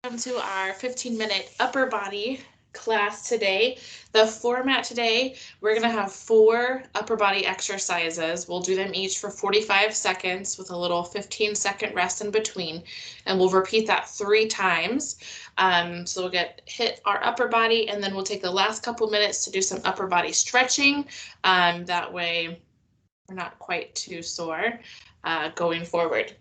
Welcome to our 15-minute upper body class today. The format today, we're going to have 4 upper body exercises. We'll do them each for 45 seconds with a little 15-second rest in between, and we'll repeat that 3 times. So we'll hit our upper body, and then we'll take the last couple minutes to do some upper body stretching. That way we're not quite too sore going forward.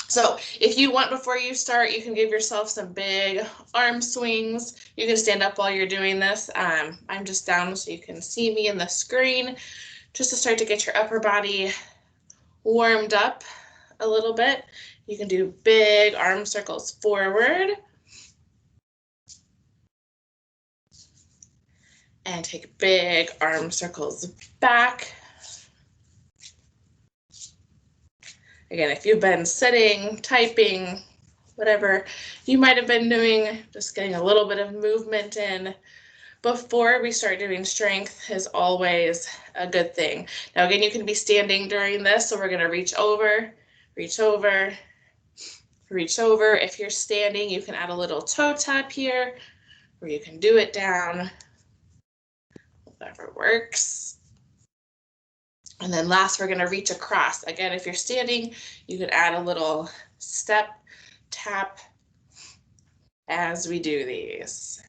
So if you want, before you start, you can give yourself some big arm swings. You can stand up while you're doing this. I'm just down so you can see me in the screen, just to start to get your upper body warmed up a little bit. You can do big arm circles forward. And take big arm circles back. Again, if you've been sitting, typing, whatever you might have been doing, just getting a little bit of movement in before we start doing strength is always a good thing. Now, again, you can be standing during this, so we're going to reach over, reach over, reach over. If you're standing, you can add a little toe tap here, or you can do it down, whatever works. And then last, we're going to reach across. Again, if you're standing, you can add a little step, tap as we do these.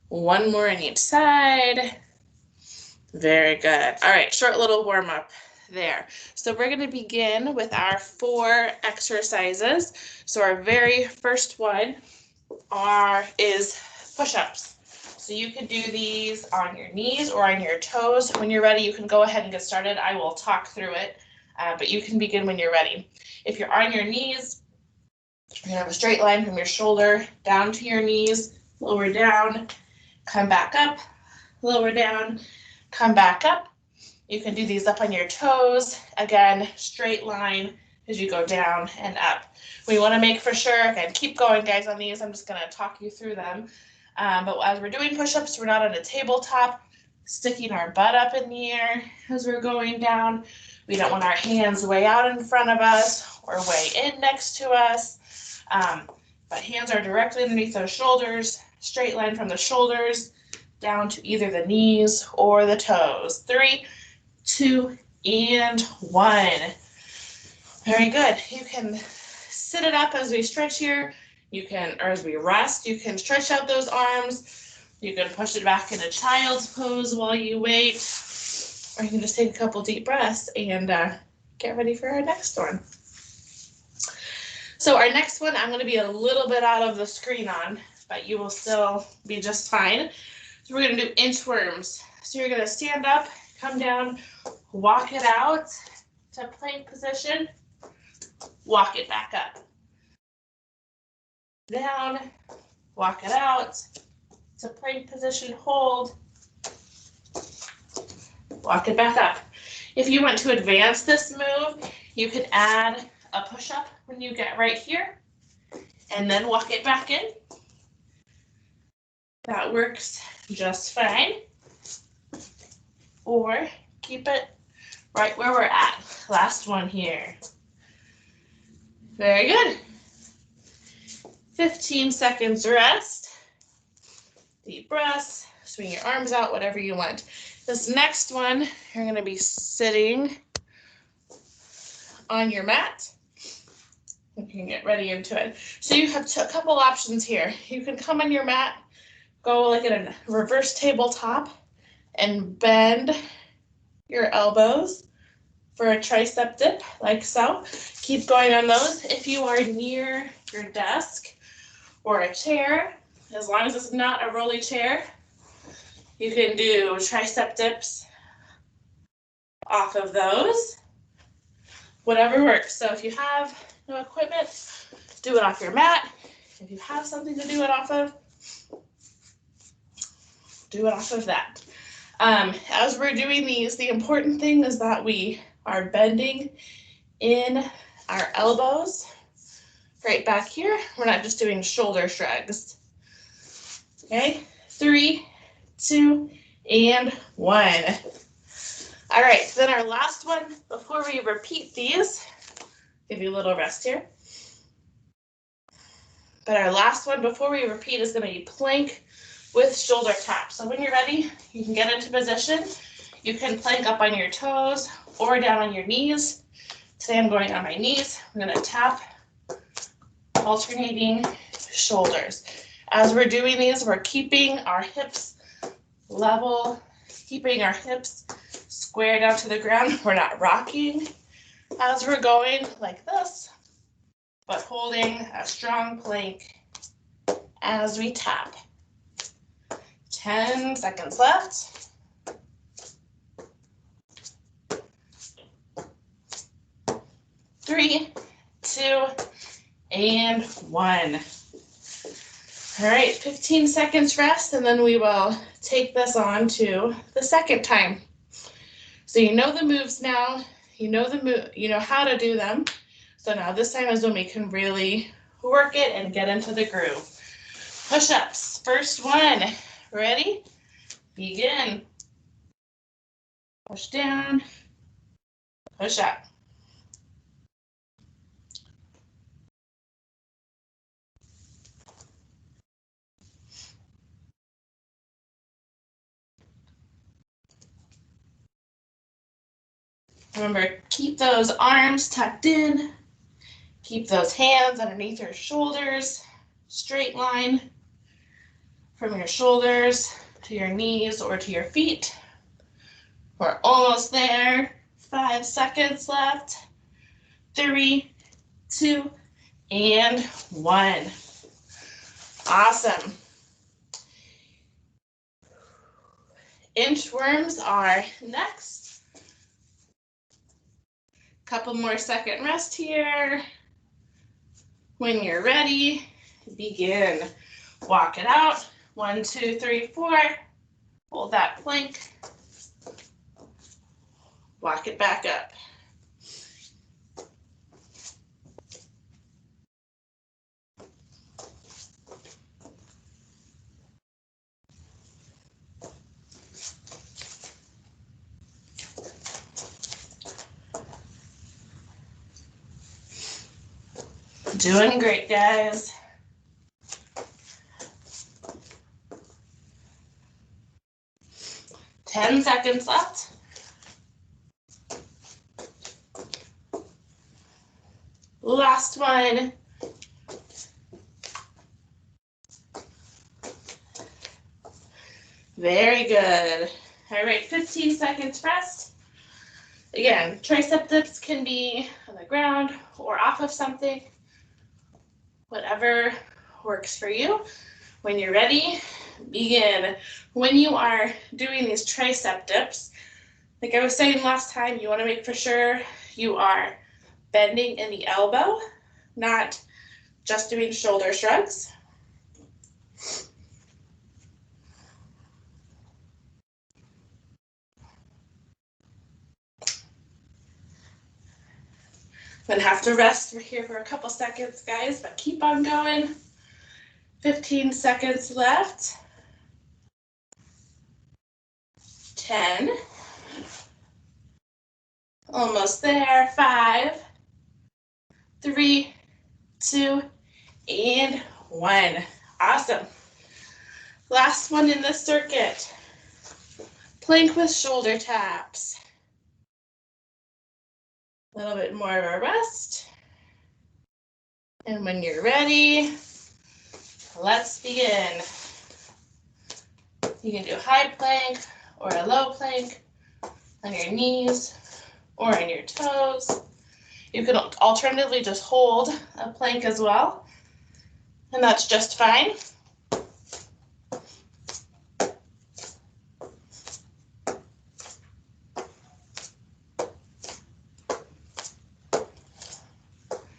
One more on each side. Very good. All right, short little warm up there. So we're going to begin with our 4 exercises. So our very first one is push-ups. So you can do these on your knees or on your toes. When you're ready, you can go ahead and get started. I will talk through it, but you can begin when you're ready. If you're on your knees, you're going to have a straight line from your shoulder down to your knees, lower down, come back up, lower down, come back up. You can do these up on your toes. Again, straight line as you go down and up. We want to make for sure, again, keep going, guys, on these. I'm just going to talk you through them. But as we're doing push-ups, we're not on a tabletop, sticking our butt up in the air as we're going down. We don't want our hands way out in front of us or way in next to us. But hands are directly underneath those shoulders, straight line from the shoulders down to either the knees or the toes. 3, 2, and 1. Very good. You can sit it up as we stretch here. You can, or as we rest, you can stretch out those arms. You can push it back into child's pose while you wait, or you can just take a couple deep breaths and get ready for our next one. So our next one, I'm going to be a little bit out of the screen on, but you will still be just fine. So we're going to do inchworms. So you're going to stand up, come down, walk it out to plank position, walk it back up. Down, walk it out to plank position, hold, walk it back up. If you want to advance this move, you can add a push-up when you get right here and then walk it back in. That works just fine. Or keep it right where we're at. Last one here. Very good. 15 seconds rest, deep breaths, swing your arms out, whatever you want. This next one, you're going to be sitting on your mat. You can get ready into it. So you have a couple options here. You can come on your mat, go like in a reverse tabletop, and bend your elbows for a tricep dip, like so. Keep going on those. If you are near your desk, or a chair, as long as it's not a rolly chair, you can do tricep dips off of those, whatever works. So if you have no equipment, do it off your mat. If you have something to do it off of, do it off of that. As we're doing these, the important thing is that we are bending in our elbows. Right back here, we're not just doing shoulder shrugs. Okay, 3, 2, and 1. All right, then our last one, before we repeat these, give you a little rest here. But our last one before we repeat is going to be plank with shoulder tap. So when you're ready, you can get into position. You can plank up on your toes or down on your knees. Today I'm going on my knees. I'm going to tap, alternating shoulders. As we're doing these, we're keeping our hips level, keeping our hips square down to the ground. We're not rocking as we're going like this, but holding a strong plank as we tap. 10 seconds left. 3, 2, and 1. All right, 15 seconds rest, and then we will take this on to the second time. So you know the moves now, you know how to do them. So now this time is when we can really work it and get into the groove. Push-ups, first one. Ready? Begin. Push down, push up. Remember, keep those arms tucked in. Keep those hands underneath your shoulders. Straight line from your shoulders to your knees or to your feet. We're almost there. 5 seconds left. 3, 2, and 1. Awesome. Inchworms are next. Couple more second rest here. When you're ready, begin. Walk it out. 1, 2, 3, 4. Hold that plank. Walk it back up. Doing great, guys. Ten seconds left. Last one. Very good. All right, 15 seconds rest. Again, tricep dips can be on the ground or off of something. Whatever works for you. When you're ready, begin. When you are doing these tricep dips, like I was saying last time, you want to make for sure you are bending in the elbow, not just doing shoulder shrugs. I'm gonna have to rest here for a couple seconds, guys, but keep on going. 15 seconds left. 10. Almost there. 5, 3, 2, and 1. Awesome. Last one in the circuit. Plank with shoulder taps. A little bit more of a rest. And when you're ready, let's begin. You can do a high plank or a low plank on your knees or on your toes. You can alternatively just hold a plank as well, and that's just fine.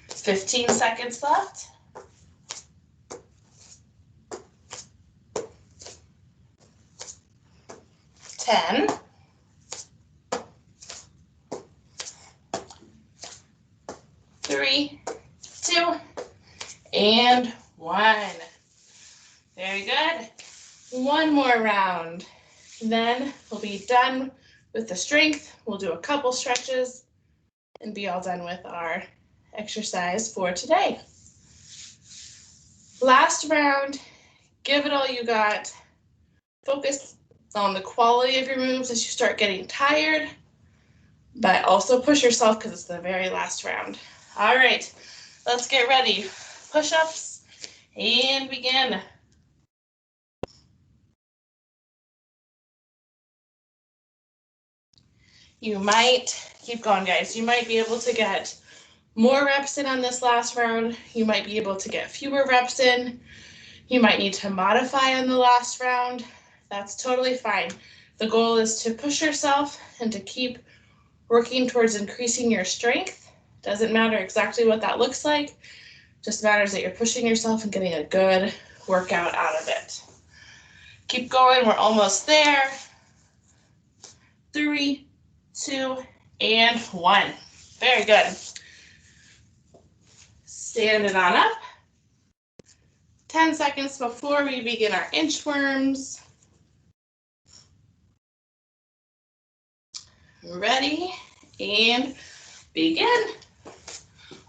Fifteen seconds left. 10. 3, 2, and 1. Very good. One more round. Then we'll be done with the strength. We'll do a couple stretches and be all done with our exercise for today. Last round, give it all you got. Focus on the quality of your moves as you start getting tired, but also push yourself because it's the very last round. All right, let's get ready. Push-ups and begin. You might, keep going guys, you might be able to get more reps in on this last round. You might be able to get fewer reps in. You might need to modify on the last round. That's totally fine. The goal is to push yourself and to keep working towards increasing your strength. Doesn't matter exactly what that looks like. Just matters that you're pushing yourself and getting a good workout out of it. Keep going, we're almost there. 3, 2, and 1. Very good. Stand it on up. 10 seconds before we begin our inchworms. Ready, and begin.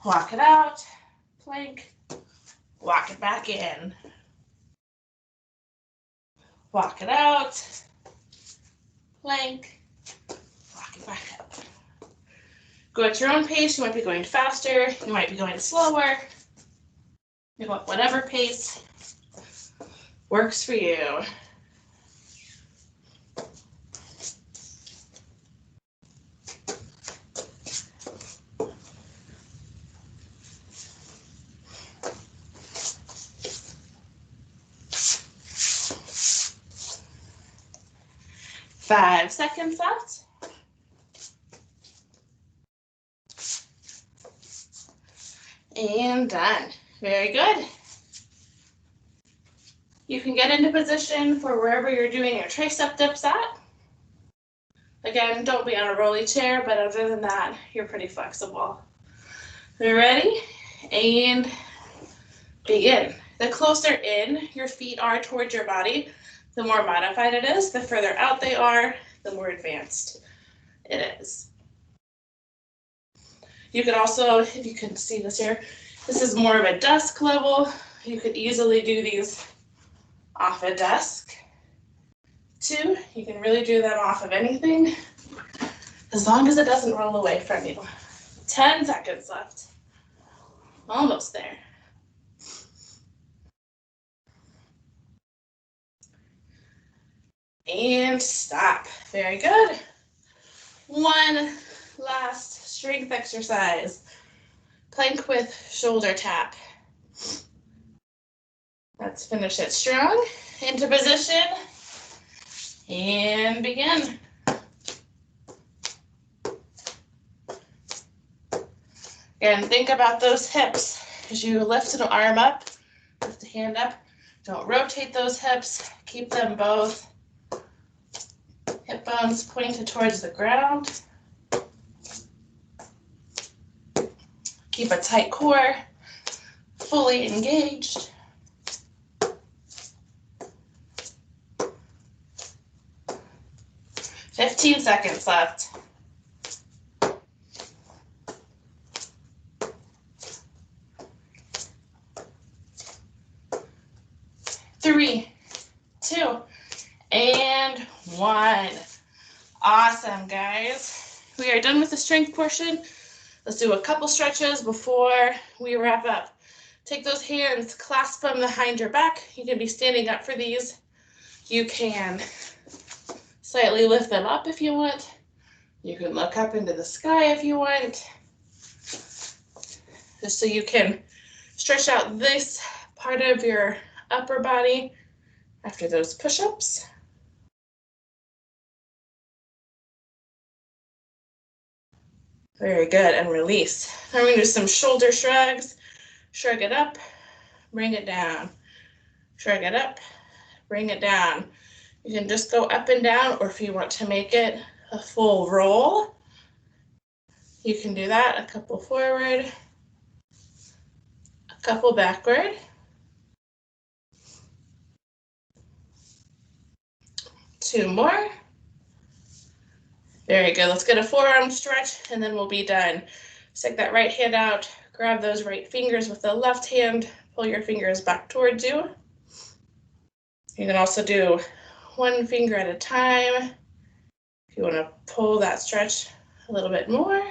Walk it out, plank, walk it back in. Walk it out, plank, walk it back up. Go at your own pace. You might be going faster, you might be going slower. You want whatever pace works for you. Five seconds left. And done. Very good. You can get into position for wherever you're doing your tricep dips at. Again, don't be on a rolly chair, but other than that, you're pretty flexible. Ready? And begin. The closer in your feet are towards your body, the more modified it is. The further out they are, the more advanced it is. You could also, if you can see this here, this is more of a desk level. You could easily do these off a desk. 2, you can really do them off of anything, as long as it doesn't roll away from you. 10 seconds left. Almost there. And stop. Very good. One last strength exercise. Plank with shoulder tap. Let's finish it strong. Into position. And begin. And think about those hips. As you lift an arm up, lift a hand up, don't rotate those hips. Keep them both hip bones pointed towards the ground. Keep a tight core, fully engaged. "15 seconds left. 3, 2, and 1. Awesome, guys. We are done with the strength portion. Let's do a couple stretches before we wrap up. Take those hands, clasp them behind your back. You can be standing up for these. You can slightly lift them up if you want. You can look up into the sky if you want. Just so you can stretch out this part of your upper body after those push-ups. Very good, and release. Now we're going to do some shoulder shrugs. Shrug it up, bring it down. Shrug it up, bring it down. You can just go up and down, or if you want to make it a full roll, you can do that. A couple forward, a couple backward. Two more. Very good. Let's get a forearm stretch and then we'll be done. Stick that right hand out, grab those right fingers with the left hand, pull your fingers back towards you. You can also do one finger at a time. If you want to pull that stretch a little bit more.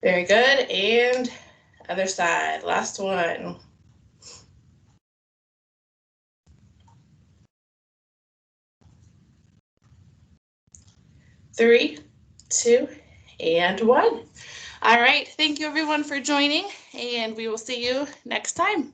Very good, and other side, last one. 3, 2, and 1. All right, thank you everyone for joining, and we will see you next time.